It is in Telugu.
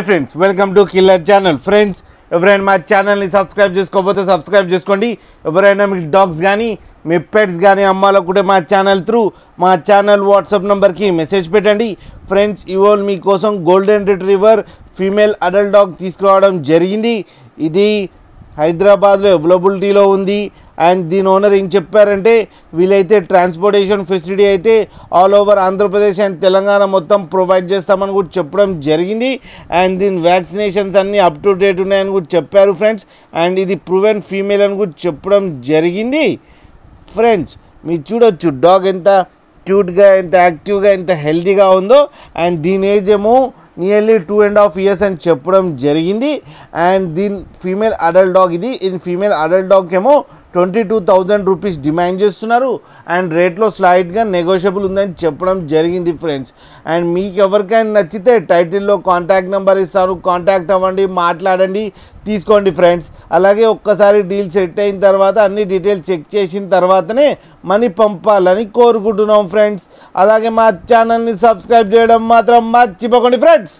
Friends welcome to killer channel. Friends ఎవరైనా మా ఛానల్ని సబ్స్క్రైబ్ చేసుకోకపోతే సబ్స్క్రైబ్ చేసుకోండి. ఎవరైనా మీ డాగ్స్ కానీ మీ పెట్స్ కానీ అమ్మాలనుకుంటే మా ఛానల్ వాట్సాప్ నెంబర్కి మెసేజ్ పెట్టండి. ఫ్రెండ్స్ ఇవాళ మీకోసం golden retriever female adult dog తీసుకురావడం జరిగింది. ఇది హైదరాబాద్లో అవైలబిలిటీలో ఉంది. అండ్ దీని ఓనర్ ఏం చెప్పారంటే వీలైతే ట్రాన్స్పోర్టేషన్ ఫెసిలిటీ అయితే all over Andhra Pradesh and Telangana మొత్తం ప్రొవైడ్ చేస్తామని కూడా చెప్పడం జరిగింది. అండ్ దీని వ్యాక్సినేషన్స్ అన్నీ అప్ టు డేట్ ఉన్నాయని కూడా చెప్పారు ఫ్రెండ్స్. అండ్ ఇది ప్రూవెన్ ఫీమేల్ అని కూడా చెప్పడం జరిగింది. ఫ్రెండ్స్ మీరు చూడొచ్చు డాగ్ ఎంత క్యూట్గా, ఎంత యాక్టివ్గా, ఎంత హెల్తీగా ఉందో. అండ్ దీని ఏజ్ ఏమో నియర్లీ 2.5 years అని చెప్పడం జరిగింది. అండ్ దీని ఫీమేల్ అడల్ట్ డాగ్ ఇది ఫీమేల్ అడల్ట్ డాగ్ ఏమో 22,000 రూపీస్ డిమాండ్ చేస్తున్నారు. అండ్ రేట్లో స్లైట్గా నెగోషియబుల్ ఉందని చెప్పడం జరిగింది ఫ్రెండ్స్. అండ్ మీకు ఎవరికైనా నచ్చితే టైటిల్లో కాంటాక్ట్ నెంబర్ ఇస్తాను, కాంటాక్ట్ అవ్వండి, మాట్లాడండి, తీసుకోండి ఫ్రెండ్స్. అలాగే ఒక్కసారి డీల్ సెట్ అయిన తర్వాత అన్ని డీటెయిల్స్ చెక్ చేసిన తర్వాతనే మనీ పంపాలని కోరుకుంటున్నాం ఫ్రెండ్స్. అలాగే మా ఛానల్ని సబ్స్క్రైబ్ చేయడం మాత్రం మర్చిపోకండి ఫ్రెండ్స్.